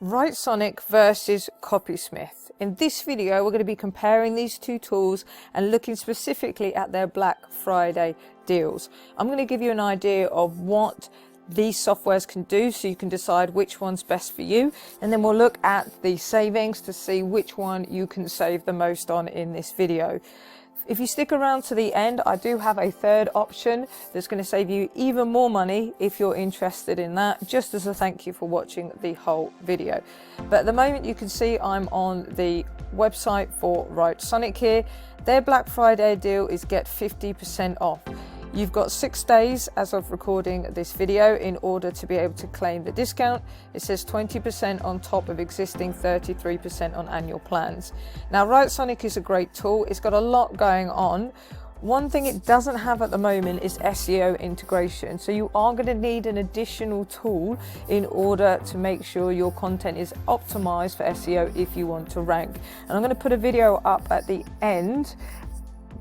Writesonic versus Copysmith. In this video, we're going to be comparing these two tools and looking specifically at their Black Friday deals. I'm going to give you an idea of what these softwares can do so you can decide which one's best for you, and then we'll look at the savings to see which one you can save the most on in this video. If you stick around to the end, I do have a third option that's going to save you even more money if you're interested in that, just as a thank you for watching the whole video. But at the moment, you can see I'm on the website for Writesonic here. Their Black Friday deal is get 50% off. You've got 6 days as of recording this video in order to be able to claim the discount. It says 20% on top of existing 33% on annual plans. Now, Writesonic is a great tool. It's got a lot going on. One thing it doesn't have at the moment is SEO integration. So you are going to need an additional tool in order to make sure your content is optimized for SEO if you want to rank. And I'm going to put a video up at the end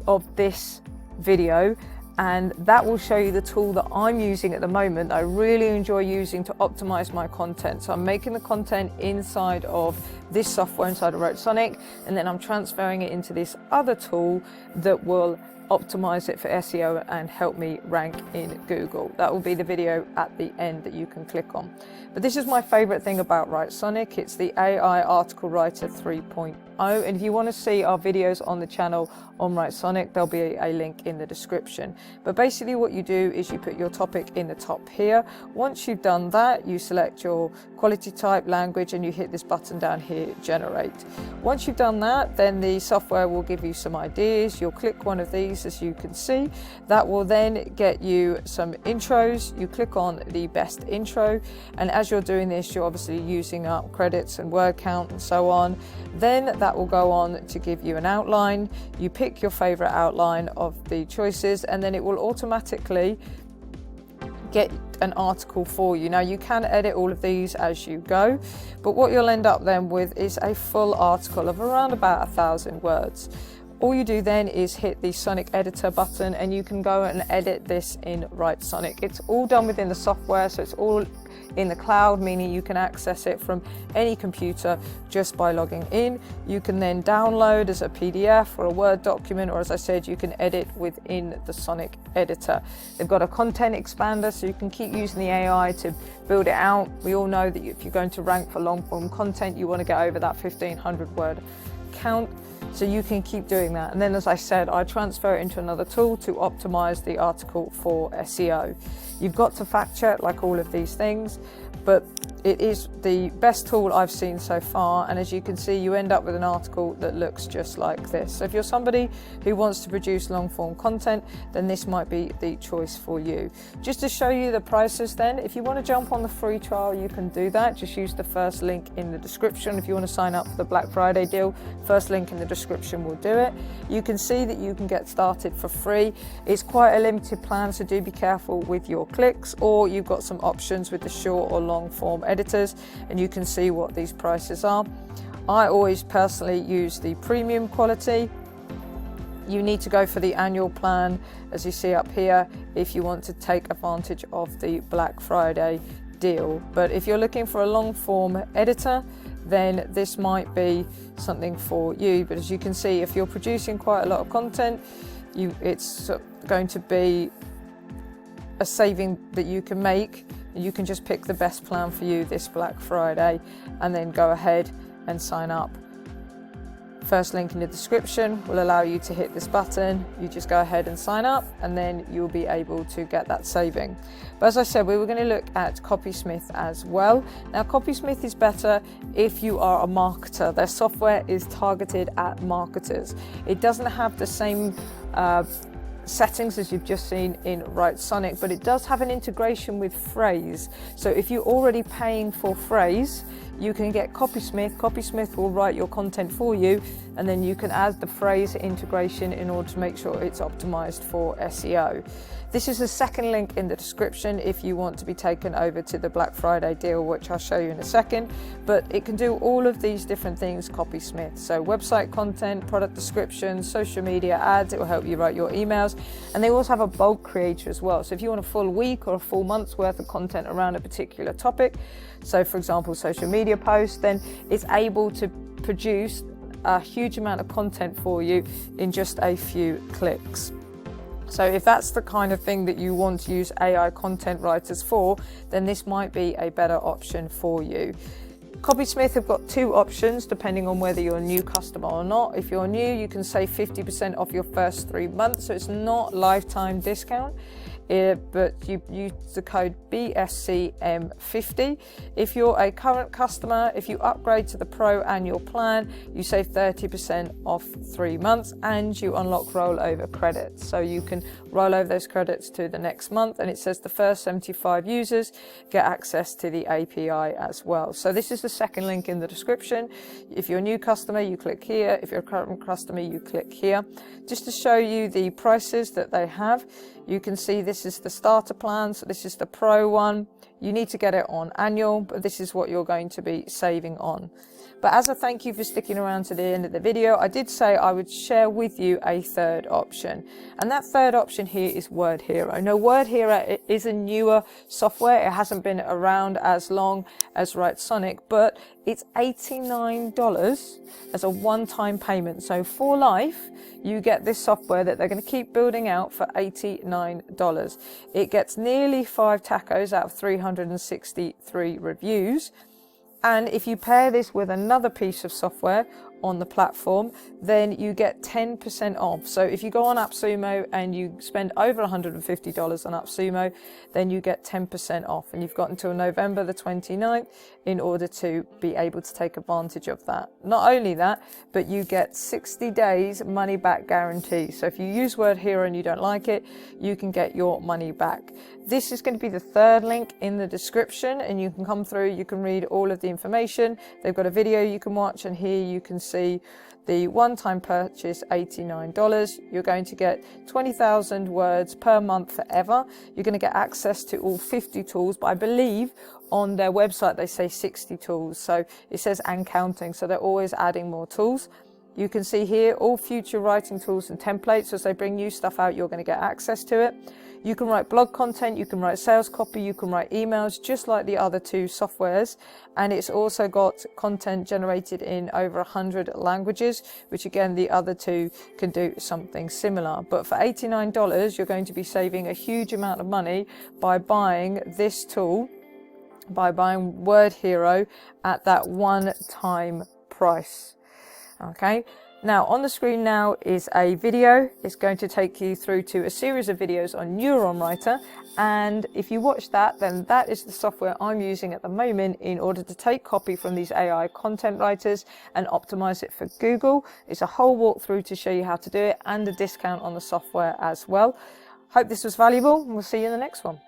of this video, and that will show you the tool that I'm using at the moment that I really enjoy using to optimize my content. So I'm making the content inside of this software, inside of Writesonic, and then I'm transferring it into this other tool that will optimize it for SEO and help me rank in Google. That will be the video at the end that you can click on. But this is my favorite thing about Writesonic. It's the AI Article Writer 3.0. And if you want to see our videos on the channel on Writesonic, there'll be a link in the description. But basically what you do is you put your topic in the top here. Once you've done that, you select your quality type, language, and you hit this button down here, generate. Once you've done that, then the software will give you some ideas. You'll click one of these, as you can see. That will then get you some intros. You click on the best intro, and as you're doing this, you're obviously using up credits and word count and so on. Then that will go on to give you an outline. You pick your favorite outline of the choices, and then it will automatically get an article for you. Now, you can edit all of these as you go, but what you'll end up then with is a full article of around about 1,000 words. All you do then is hit the Sonic Editor button, and you can go and edit this in Writesonic. It's all done within the software, so it's all in the cloud, meaning you can access it from any computer just by logging in. You can then download as a PDF or a Word document, or as I said, you can edit within the Sonic Editor. They've got a content expander, so you can keep using the AI to build it out. We all know that if you're going to rank for long form content, you want to get over that 1,500 word count. So you can keep doing that. And then, as I said, I transfer it into another tool to optimize the article for SEO. You've got to fact check like all of these things, but it is the best tool I've seen so far. And as you can see, you end up with an article that looks just like this. So if you're somebody who wants to produce long form content, then this might be the choice for you. Just to show you the prices then, if you want to jump on the free trial, you can do that. Just use the first link in the description. If you want to sign up for the Black Friday deal, first link in the description will do it. You can see that you can get started for free. It's quite a limited plan, so do be careful with your clicks, or you've got some options with the short or long form editors, and you can see what these prices are. I always personally use the premium quality. You need to go for the annual plan, as you see up here, if you want to take advantage of the Black Friday deal. But if you're looking for a long form editor, then this might be something for you. But as you can see, if you're producing quite a lot of content, it's going to be a saving that you can make. You can just pick the best plan for you this Black Friday and then go ahead and sign up. First link in the description will allow you to hit this button. You just go ahead and sign up, and then you'll be able to get that saving. But as I said, we were going to look at Copysmith as well. Now, Copysmith is better if you are a marketer. Their software is targeted at marketers. It doesn't have the same settings as you've just seen in Writesonic, but it does have an integration with Frase. So if you're already paying for Frase, you can get Copysmith. Copysmith will write your content for you, and then you can add the Frase integration in order to make sure it's optimized for SEO. This is the second link in the description if you want to be taken over to the Black Friday deal, which I'll show you in a second. But it can do all of these different things, Copysmith. So website content, product descriptions, social media ads, it will help you write your emails. And they also have a bulk creator as well. So if you want a full week or a full month's worth of content around a particular topic, so for example, social media posts, then it's able to produce a huge amount of content for you in just a few clicks. So if that's the kind of thing that you want to use AI content writers for, then this might be a better option for you. Copysmith have got two options depending on whether you're a new customer or not. If you're new, you can save 50% off your first 3 months, so it's not lifetime discount. But you use the code BSCM50. If you're a current customer, if you upgrade to the Pro annual plan, you save 30% off 3 months and you unlock rollover credits. So you can roll over those credits to the next month, and it says the first 75 users get access to the API as well. So this is the second link in the description. If you're a new customer, you click here. If you're a current customer, you click here. Just to show you the prices that they have, you can see this is the starter plan, so this is the Pro one. You need to get it on annual, but this is what you're going to be saving on. But as a thank you for sticking around to the end of the video, I did say I would share with you a third option. And that third option here is Wordhero. Now, Wordhero is a newer software. It hasn't been around as long as Writesonic, but it's $89 as a one-time payment. So for life, you get this software that they're going to keep building out for $89. It gets nearly 5 tacos out of 363 reviews. And if you pair this with another piece of software on the platform, then you get 10% off. So if you go on AppSumo and you spend over $150 on AppSumo, then you get 10% off. And you've got until November the 29th in order to be able to take advantage of that. Not only that, but you get 60 days money back guarantee. So if you use Wordhero and you don't like it, you can get your money back. This is going to be the third link in the description, and you can come through, you can read all of the information. They've got a video you can watch, and here you can see the one-time purchase, $89. You're going to get 20,000 words per month forever. You're going to get access to all 50 tools, but I believe on their website they say 60 tools. So it says and counting, so they're always adding more tools. You can see here all future writing tools and templates. As they bring new stuff out, you're going to get access to it. You can write blog content, you can write sales copy, you can write emails, just like the other two softwares. And it's also got content generated in over 100 languages, which again, the other two can do something similar. But for $89, you're going to be saving a huge amount of money by buying this tool, by buying Wordhero at that one-time price. Okay. Now on the screen now is a video. It's going to take you through to a series of videos on Neuron Writer, and if you watch that, then that is the software I'm using at the moment in order to take copy from these AI content writers and optimize it for Google. It's a whole walkthrough to show you how to do it and a discount on the software as well. Hope this was valuable, and we'll see you in the next one.